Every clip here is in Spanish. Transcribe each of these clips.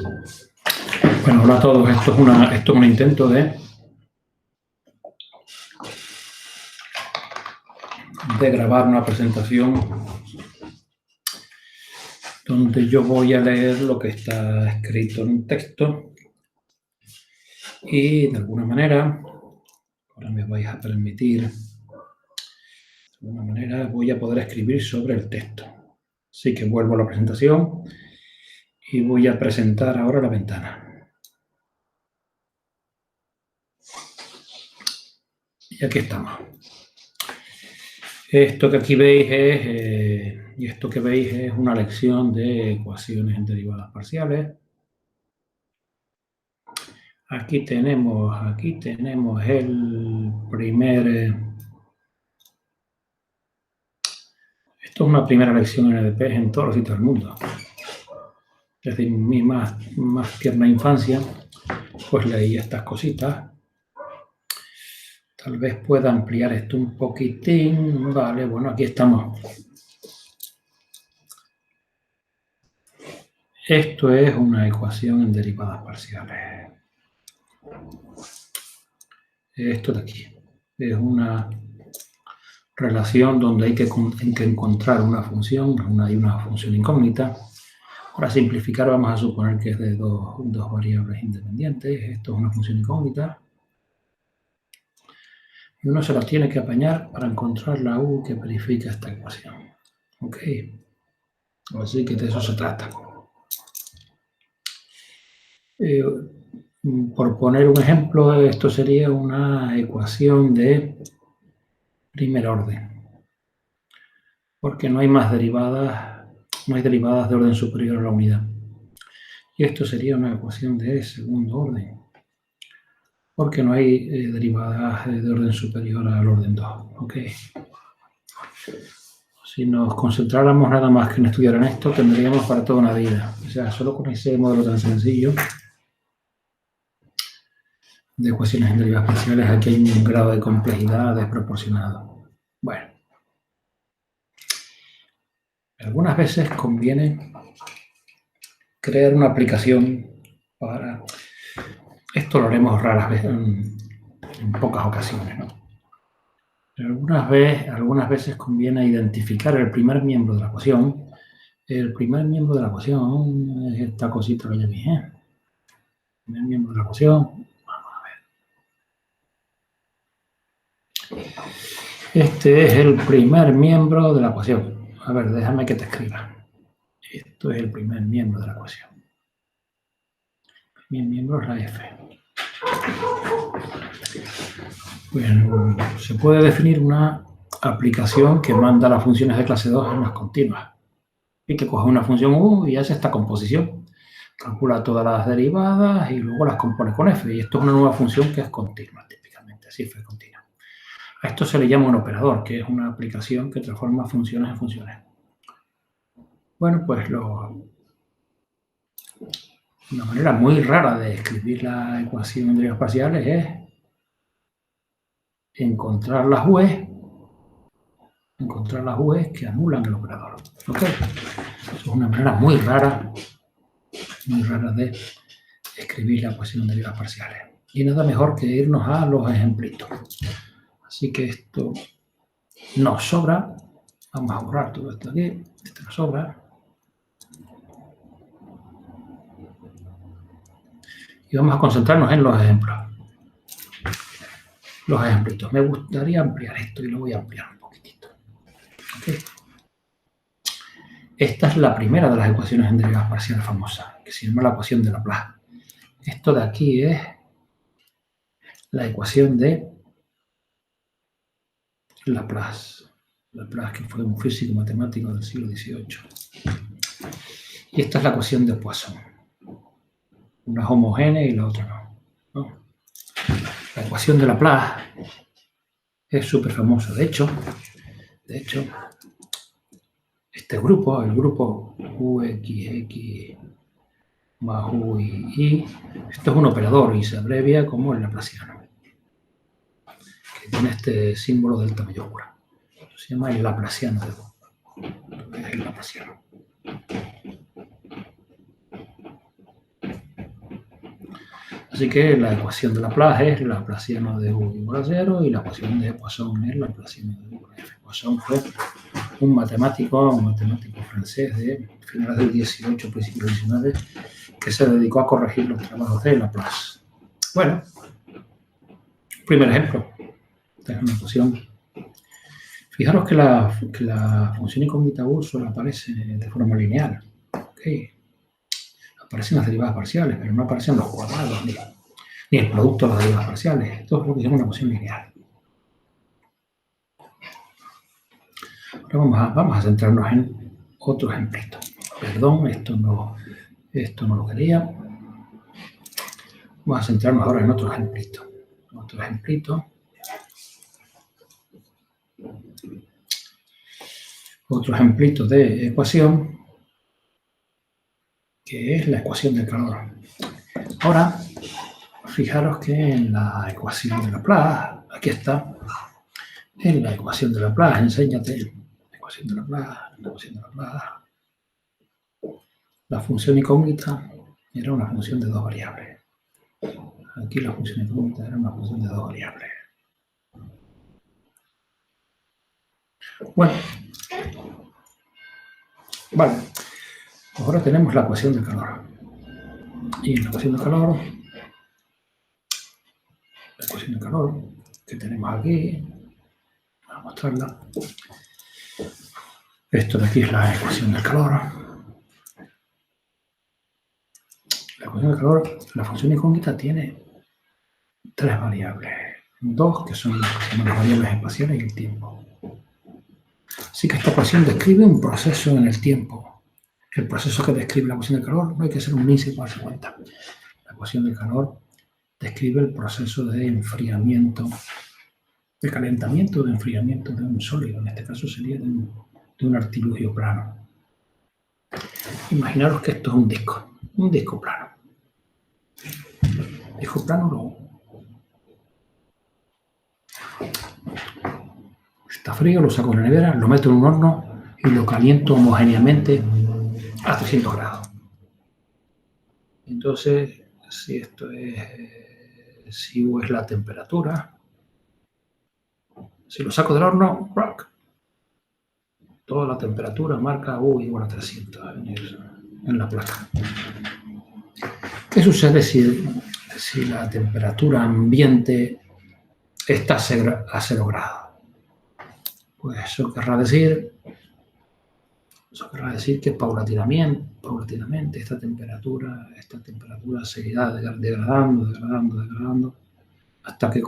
Bueno, hola a todos. Esto es un intento de grabar una presentación donde yo voy a leer lo que está escrito en un texto y de alguna manera, ahora me vais a permitir, de alguna manera voy a poder escribir sobre el texto. Así que vuelvo a la presentación y voy a presentar ahora la ventana. Y aquí estamos. Esto que aquí veis es una lección de ecuaciones en derivadas parciales. Aquí tenemos el primer... Esto es una primera lección en EDP en todos los sitios del mundo. Desde mi más tierna infancia, pues leí estas cositas. Tal vez pueda ampliar esto un poquitín. Vale, bueno, aquí estamos. Esto es una ecuación en derivadas parciales. Esto de aquí es una relación donde hay que encontrar una función, hay una función incógnita. Para simplificar vamos a suponer que es de dos variables independientes. Esto es una función incógnita. Y uno se la tiene que apañar para encontrar la U que verifica esta ecuación. Ok. Así que de eso se trata. Por poner un ejemplo, esto sería una ecuación de primer orden. Porque no hay más derivadas, no hay derivadas de orden superior a la unidad. Y esto sería una ecuación de segundo orden. Porque no hay derivadas de orden superior al orden 2. ¿Ok? Si nos concentráramos nada más que en estudiar en esto, tendríamos para toda una vida. O sea, solo con ese modelo tan sencillo de ecuaciones en derivadas parciales, aquí hay un grado de complejidad desproporcionado. Bueno. Algunas veces conviene crear una aplicación para... Esto lo haremos raras veces, en pocas ocasiones, ¿no? Pero algunas veces conviene identificar el primer miembro de la ecuación. El primer miembro de la ecuación es esta cosita que ya dije. El primer miembro de la ecuación. Vamos a ver. Este es el primer miembro de la ecuación. A ver, déjame que te escriba. Esto es el primer miembro de la ecuación. El primer miembro es la F. Bueno, se puede definir una aplicación que manda las funciones de clase 2 en las continuas. Y que coge una función U y hace esta composición. Calcula todas las derivadas y luego las compone con F. Y esto es una nueva función que es continua, típicamente. Así F continua. A esto se le llama un operador, que es una aplicación que transforma funciones en funciones. Bueno, pues una manera muy rara de escribir la ecuación en derivadas parciales es encontrar las U's que anulan el operador. ¿Ok? Eso es una manera muy rara de escribir la ecuación en derivadas parciales. Y nada mejor que irnos a los ejemplitos. Así que esto nos sobra. Vamos a borrar todo esto aquí. Esto nos sobra. Y vamos a concentrarnos en los ejemplos. Los ejemplitos. Me gustaría ampliar esto y lo voy a ampliar un poquitito. ¿Okay? Esta es la primera de las ecuaciones en derivadas parciales famosas, que se llama la ecuación de Laplace. Esto de aquí es la ecuación de Laplace. Laplace, que fue un físico matemático del siglo XVIII. Y esta es la ecuación de Poisson. Una es homogénea y la otra no. La ecuación de Laplace es súper famosa. De hecho, este grupo, el grupo UXX más U y Y, esto es un operador y se abrevia como el laplaciano, que tiene este símbolo delta mayúscula. Esto se llama el laplaciano de U. El laplaciano. Así que la ecuación de Laplace es Laplaciano de U igual a 0 y la ecuación de Poisson es Laplaciano de U igual a F. Poisson fue un matemático francés de finales del 18, principios del 19, que se dedicó a corregir los trabajos de Laplace. Bueno, primer ejemplo. Esta es una ecuación. Fijaros que la función incógnita U solo aparece de forma lineal. ¿Okay? Aparecen las derivadas parciales, pero no aparecen los cuadrados ni el producto de las derivadas parciales. Esto es lo que se llama una ecuación lineal. Ahora vamos a centrarnos en otro ejemplito. Perdón, esto no lo quería. Vamos a centrarnos ahora en otro ejemplito. Otro ejemplito de ecuación, que es la ecuación del calor. Ahora, fijaros que en la ecuación de Laplace, aquí está, en la ecuación de Laplace, enséñate, la ecuación de Laplace, la función incógnita era una función de dos variables. Aquí la función incógnita era una función de dos variables. Bueno, vale, ahora tenemos la ecuación del calor. Y en la ecuación del calor, que tenemos aquí, voy a mostrarla. Esto de aquí es la ecuación del calor. La ecuación del calor, la función incógnita tiene tres variables. Dos que son las variables espaciales y el tiempo. Así que esta ecuación describe un proceso en el tiempo. El proceso que describe la ecuación del calor no hay que ser un índice para darse cuenta. La ecuación del calor describe el proceso de enfriamiento, de calentamiento o de enfriamiento de un sólido. En este caso sería de un artilugio plano. Imaginaros que esto es un disco plano. Disco plano está frío, lo saco de la nevera, lo meto en un horno y lo caliento homogéneamente a 300 grados. Entonces, si esto si U es la temperatura, si lo saco del horno, toda la temperatura marca U igual a 300 en la placa. ¿Qué sucede si la temperatura ambiente está a 0 grados? Pues eso querrá decir que paulatinamente esta temperatura se irá degradando, hasta que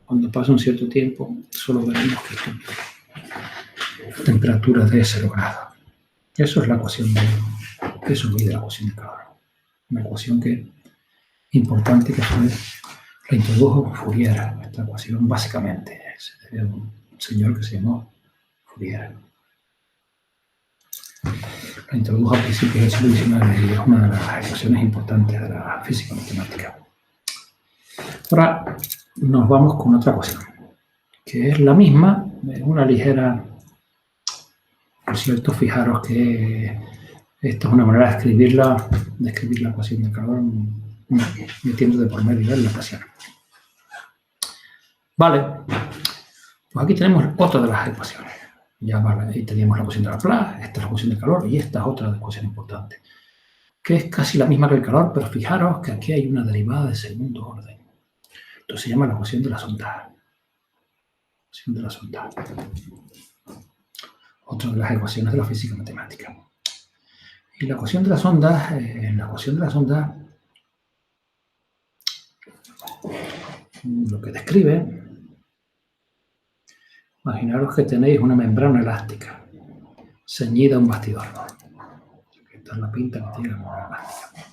cuando pase un cierto tiempo solo veremos que la temperatura es de 0 grados. Eso es la ecuación eso mide la ecuación de calor. Una ecuación importante que la introdujo Fourier. Esta ecuación básicamente se debe a un señor que se llamó Fourier. La introdujo a principios del siglo XIX y es una de las ecuaciones importantes de la física matemática. Ahora nos vamos con otra ecuación, que es la misma, una ligera. Por cierto, fijaros que esta es una manera de escribir la ecuación de calor metiendo de por medio la ecuación. Vale, pues aquí tenemos otra de las ecuaciones. Ya vale, ahí teníamos la ecuación de Laplace, esta es la ecuación de calor y esta es otra ecuación importante, que es casi la misma que el calor, pero fijaros que aquí hay una derivada de segundo orden. Entonces se llama la ecuación de las ondas. Otra de las ecuaciones de la física matemática. Y la ecuación de las ondas, lo que describe, imaginaros que tenéis una membrana elástica ceñida a un bastidor. Esta es la pinta que tiene la membrana elástica.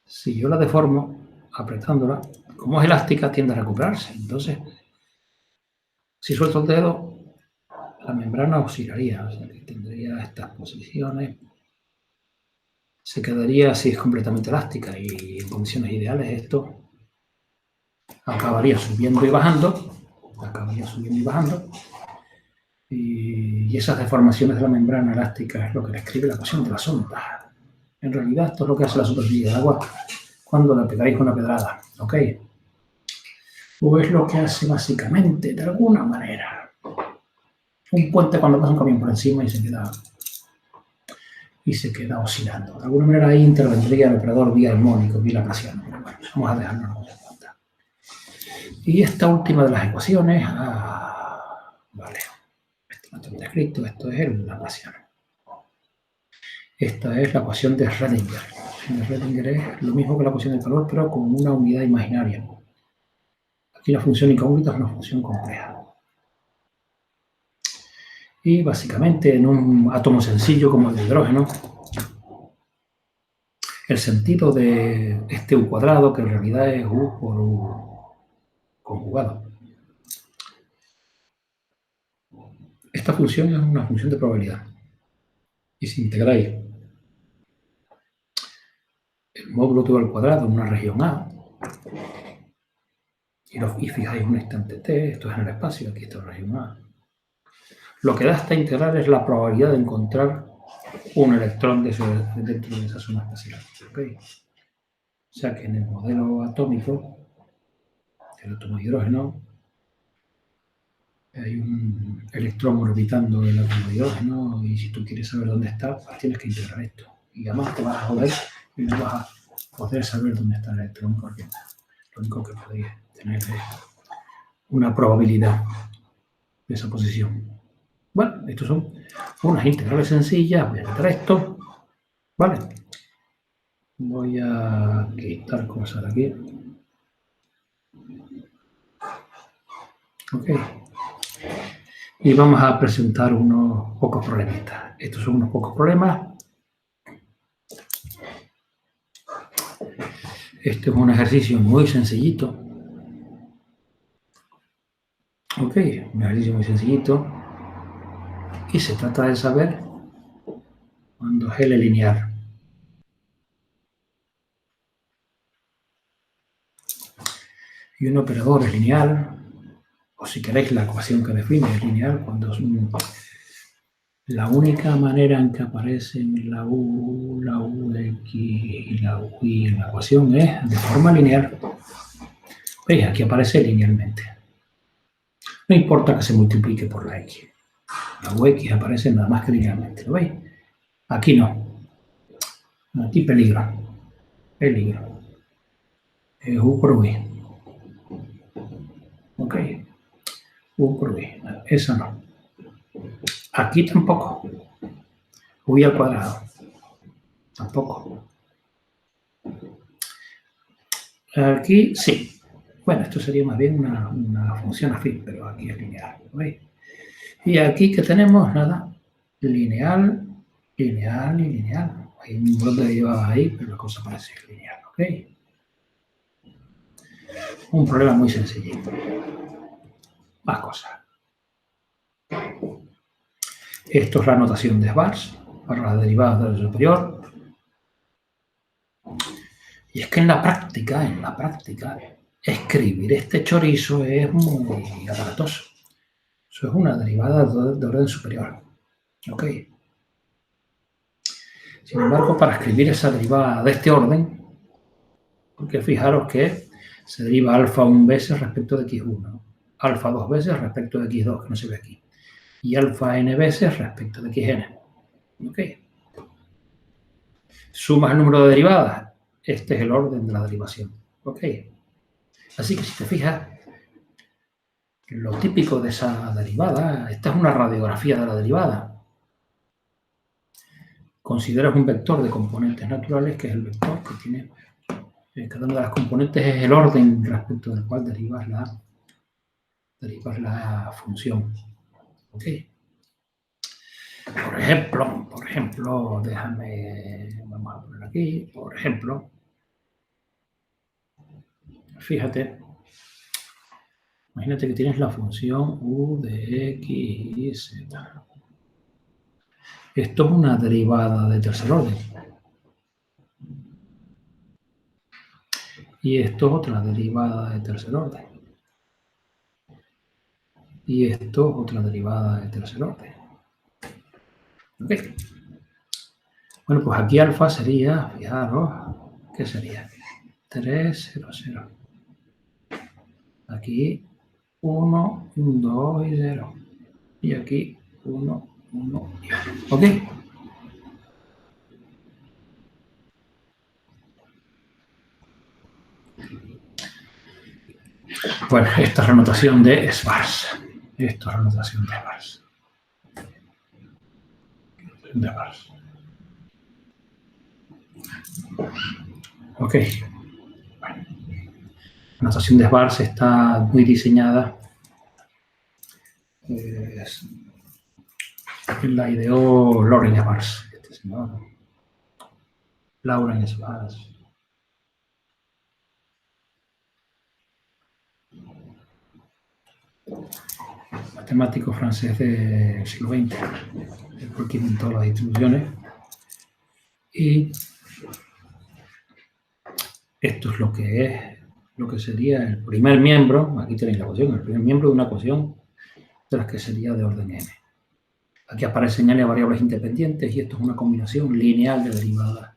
Si yo la deformo apretándola, como es elástica, tiende a recuperarse. Entonces, si suelto el dedo, la membrana oscilaría, o sea, que tendría estas posiciones. Se quedaría si es completamente elástica y en condiciones ideales esto acabaría subiendo y bajando. Y esas deformaciones de la membrana elástica es lo que describe la ecuación de las ondas. En realidad, esto es lo que hace la superficie de agua cuando le pegáis una pedrada, ¿ok? O es lo que hace básicamente, de alguna manera, un puente cuando pasa un camión por encima y se queda oscilando. De alguna manera ahí intervendría el operador vía armónico, vía laplaciano. Pero bueno, vamos a dejarlo en cuenta. Y esta última de las ecuaciones, vale, esto no está escrito, esto es el laplaciano. Esta es la ecuación de Schrödinger. La ecuación de Schrödinger es lo mismo que la ecuación del calor, pero con una unidad imaginaria. Aquí la función incógnita es una función compleja. Y básicamente en un átomo sencillo como el de hidrógeno, el sentido de este U cuadrado, que en realidad es U por U conjugado. Esta función es una función de probabilidad. Y si integráis el módulo todo al cuadrado en una región A, y fijáis un instante t, esto es en el espacio, aquí está la región A, lo que da esta integral es la probabilidad de encontrar un electrón dentro de esa zona espacial. ¿Okay? O sea que en el modelo atómico, el átomo de hidrógeno, hay un electrón orbitando el átomo de hidrógeno y si tú quieres saber dónde está, pues tienes que integrar esto. Y además te vas a joder y no vas a poder saber dónde está el electrón porque lo único que podéis tener es una probabilidad de esa posición. Bueno, estos son unas integrales sencillas. Voy a quitar esto. Vale. Voy a quitar cosas de aquí. Ok. Y vamos a presentar unos pocos problemitas. Estos son unos pocos problemas. Este es un ejercicio muy sencillito. Ok, un ejercicio muy sencillito. Y se trata de saber cuando es L lineal. Y un operador es lineal, o si queréis la ecuación que define es lineal, cuando es la única manera en que aparecen la U, X y la U y en la ecuación es de forma lineal. ¿Veis? Aquí aparece linealmente. No importa que se multiplique por la X. La UX aparece nada más que linealmente. ¿Lo veis? Aquí no. Aquí peligro. Peligro. Es U por V. Ok. U por V. Esa no. Aquí tampoco. U al cuadrado. Tampoco. Aquí sí. Bueno, esto sería más bien una función afín, pero aquí es lineal. ¿Lo veis? Y aquí que tenemos, nada, lineal, lineal y lineal. Hay un montón de derivadas ahí, pero la cosa parece lineal, ¿ok? Un problema muy sencillito. Más cosas. Esto es la notación de Schwarz para las derivadas del superior. Y es que en la práctica, escribir este chorizo es muy aparatoso. Eso es una derivada de orden superior. ¿Ok? Sin embargo, para escribir esa derivada de este orden, porque fijaros que se deriva alfa 1 veces respecto de x1, alfa 2 veces respecto de x2, que no se ve aquí, y alfa n veces respecto de xn. ¿Ok? Sumas el número de derivadas. Este es el orden de la derivación. ¿Ok? Así que si te fijas, lo típico de esa derivada, esta es una radiografía de la derivada. Consideras un vector de componentes naturales, que es el vector que tiene cada una de las componentes, es el orden respecto del cual derivas la función. ¿Ok? Por ejemplo, vamos a poner aquí, por ejemplo, fíjate, imagínate que tienes la función u de x y z. Esto es una derivada de tercer orden. Y esto es otra derivada de tercer orden. Y esto es otra derivada de tercer orden. ¿Ok? Bueno, pues aquí alfa sería, fijaros, ¿qué sería? 3, 0, 0. Aquí 1, 2 y 0. Y aquí 1, 1 y 1. ¿Ok? Bueno, esta es la notación de Sparse. Esto es la notación de Sparse. Ok. Bueno, la notación de Sparse está muy diseñada. La ideó Lauren Sparse, este señor. Lauren Sparse. Matemático francés del siglo XX, el que inventó las distribuciones. Y esto es lo que sería el primer miembro, aquí tenéis la ecuación, el primer miembro de una ecuación de las que sería de orden n. Aquí aparecen n variables independientes y esto es una combinación lineal de derivadas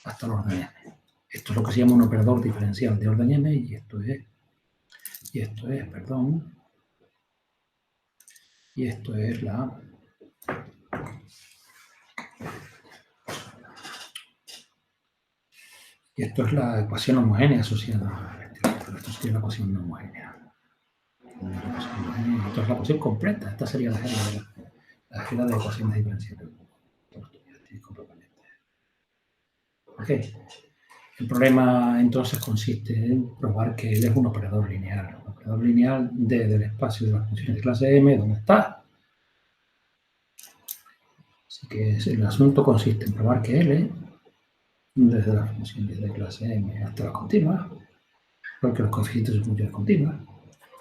hasta el orden n. Esto es lo que se llama un operador diferencial de orden n y esto es, la ecuación homogénea asociada. Esto sería la ecuación no homogénea. Esto es la ecuación completa. Esta sería la álgebra de ecuaciones diferenciales. Ok. El problema entonces consiste en probar que L es un operador lineal. Un operador lineal del espacio de las funciones de clase M, ¿dónde está? Así que el asunto consiste en probar que L, desde las funciones de clase M hasta las continuas, porque los coeficientes son funciones continuas,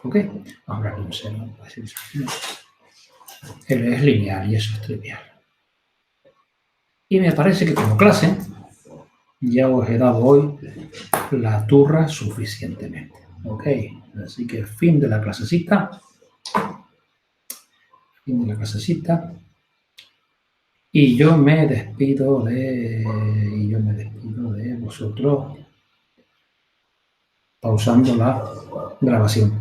¿ok? Habrá un seno, L es lineal y eso es trivial. Y me parece que como clase ya os he dado hoy la turra suficientemente. Ok, así que fin de la clasecita. Fin de la clasecita. Y yo me despido de vosotros pausando la grabación.